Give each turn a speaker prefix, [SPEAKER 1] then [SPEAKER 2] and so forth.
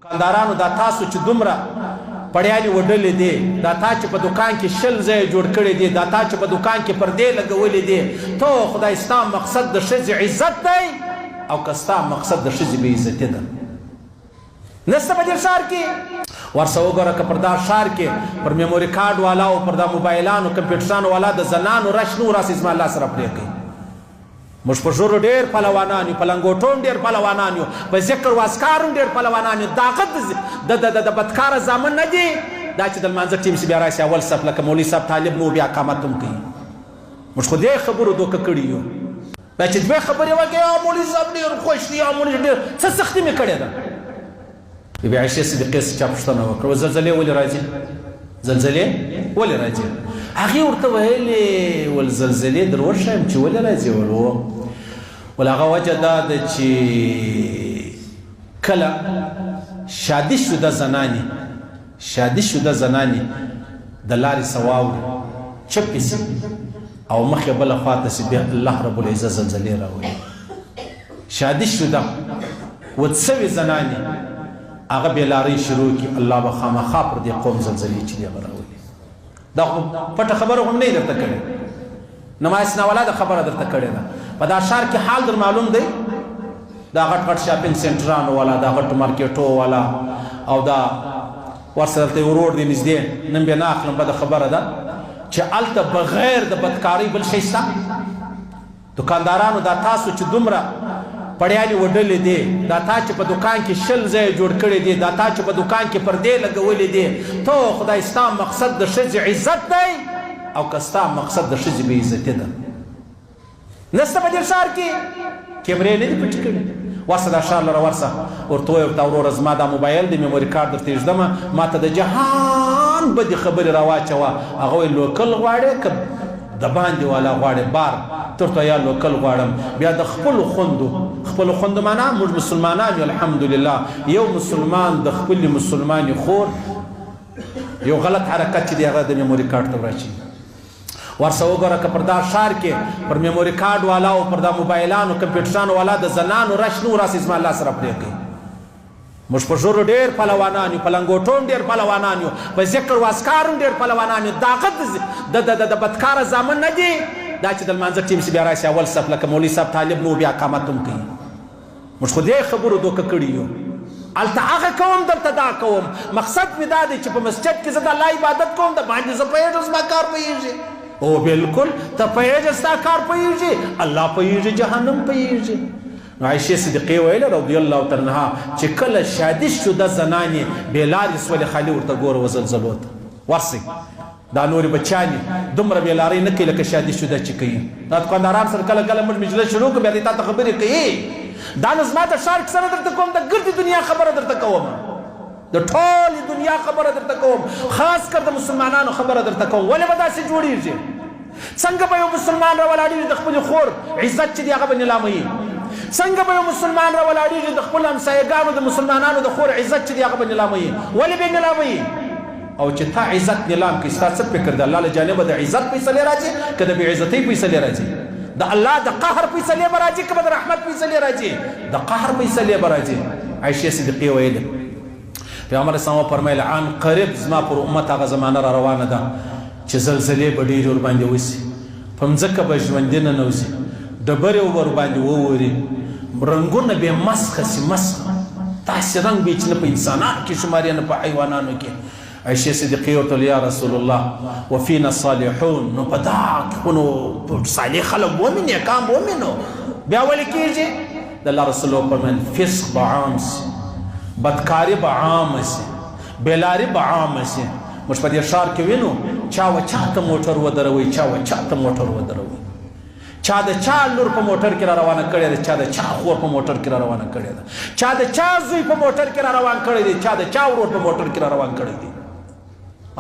[SPEAKER 1] دکاندارانو دا تاسو چې دومره پړیالي وډلې دي دا تا چې په دکان کې شل ځای جوړ کړی دي دا تا چې په دکان کې پردې لګولې دي ته خدای ستا مقصد د ښځې عزت دی او که ستا مقصد د ښځې بې عزتي ده نسته په دې ښار کې ورسه وګوره که پر دا ښار کې پر میموري کارډ والا او پر دا موبایلانو کمپیوټرانو والا د زنانو رش نو راسې زما الله سره پرې کوي موږ په ژورو ډېر پهلوانان یو په لنګوټو ډېر پهلوانان یو په ذکر واسکارو ډېر پهلوانان یو داغت د بدکاره زامن نه دي دا چې د لمانځه ټیم چې بیا راشي اول صف لکه مولوي صاحب طالب نو بیا قامت هم کوي موږ خو دې خبرو دوکه کړي یو دا چې دوې خبرې وکړې مولوي صاحب ډېر خوش دی مولوي ډېر څه سختي مې کړې ده بیا عایشې صدیقې څه چا پوښتنه وکړه زلزلې ولې راځي زلزلې ولې راځي هغې ورته ویلې ول زلزلې در وښیم چې ولې راځي ول هغه وجه دا ده چې کله شادي شده زنانې د لارې څه واوړي چپې سي او مخې بله خواته سي بیا الله رب العزت زلزلې راولي شادي شده ود سوي زنانې هغه بېلارۍ شروع کړي الله به خامخا پر دې قوم زلزلې چې دي هغه راولي دا خو پټه خبره هم نه درته کړې نمایس ناولاده خبره درته کړې ده په دا ښار کې حال در معلوم دی دا غټ غټ شاپینګ سنټرانو والا دا غټ مارکیټو والا او دا ورسره ته ورور دی نږدې نن بیا نه اخلم بده خبره ده چې هلته بغیر د بدکارۍ بل شی شته دکاندارانو دا تاسو چې دومره پړیالي وډلې دي دا تا چې په دکان کې شل ځای جوړ کړی دي دا تا چې په دکان کې پردې لګولې دي ته خدای ستا مقصد د ښځې عزت دی او که ستا مقصد د ښځې بې عزتي ده نسته په دې ښار کې کیمرې نه دي پټې کړي ورسه دا ښار لره ورسه ورته وویل ورته وروره زما دا موبایل دی میموري کارډ درته ږدمه ما ته د جهان بدې خبرې راواچوه هغه ویل لوکل غواړې که د باندې والا غواړې بار ترته یا لوکل غواړم بیا د خپلو خوندو معنا موږ مسلمانان یو الحمدلله یو مسلمان د خپلې مسلمانې خور یو غلط حرکت چې دی هغه د میموري کارډ ته ورچوي ورسه وګوره که پر دا ښار کې پر میموري کارډ والا او پر دا موبایلانو کمپیوټرانو والا د زنانو رش نو راسې زما الله سره پرې کوي موږ په ژورو ډېر پهلوانان یو په لنګوټو هم ډېر پهلوانان یو په ذکر واسکارو هم ډېر پهلوانان یو داغت د بدکاره زامن نه دي دا چې د لمانځه ټیم چې بیا راشي اول صف لکه مولوي صاحب طالب نو بیا قامت هم کوي موږ خو دې خبرو دوکه کړي یو هلته هغه کوم دلته دا کوم مقصد مې دا دی چې په مسجد کې زه د الله عبادت کوم د باندې زه پوهېږم زما کار پوهېږي او بالکل ته پوهېږې ستا کار پوهېږي الله پوهېږي جهنم پوهېږي نو عایشې صدیقې ویله رضی الله تعالی عنها چې کله شادي شده زنانې بېلارې سولې خالي ورته ګوره وزلزلو ته ورسئ دا نورې بچیانې دومره بېلارۍ نه کوي لکه شادي شده چې کوي دا دکانداران سره کله کله موږ مجلس شروع کړو بیا دې تا ته خبرې کوي دا نو زما د ښار کیسه نه درته کوم د ګردې دنیا خبره درته کوم د ټولې دنیا خبره درته کوم خاص کر د مسلمانانو خبره درته کوم ولې به داسې جوړېږي څنګه به یو مسلمان راولاړېږي د خپلې خور عزت چې دی هغه به نیلاموي څنګه به یو مسلمان راولاړېږي د خپلو همسایګانو د مسلمانانو د خور عزت چې دی هغه به نیلاموي ولې به نیلاموي او چې تا عزت نیلام کړي ستا څه فکر د الله له جانبه د عزت فیصلې راځي که د بې عزتۍ فیصلې راځي د الله د قهر فیصلې به راځي که به د رحمت فیصلې راځي د قهر فیصلې به راځي عایشې صدیقې ویلې پیغمبر اسلام وفرمیل عن قریب زما پر امت هغه زمانه را روانه ده چې زلزلې به ډېرې ورباندې وسي په مځکه به ژوندي ننوځي ډبرې به ورباندې ووري رنګونه به مسخه سي مسخه داسې رنګ به چې نه په انسانانو کې شماري نه په حیوانانو کې عایشې صدیقې ورته ویل یا رسول الله وفینا صالحون نو په دا کې نو صالح خلک ومي نیکان ومي نو بیا ولې کېږي د الله رسول وفرمیل فسق به عام سي بدکاري به عام سي بېلاري به عام سي موږ په دې ښار کې وینو چا و چاته موټر ودروي چا و چاته موټر ودروي چا د چا لور په موټر کې را روانه کړې ده چا د چا خور په موټر کې را روانه کړې ده چا د چا زوی په موټر کې را روان کړی دی چا د چا ورور په موټر کې را روان کړی دی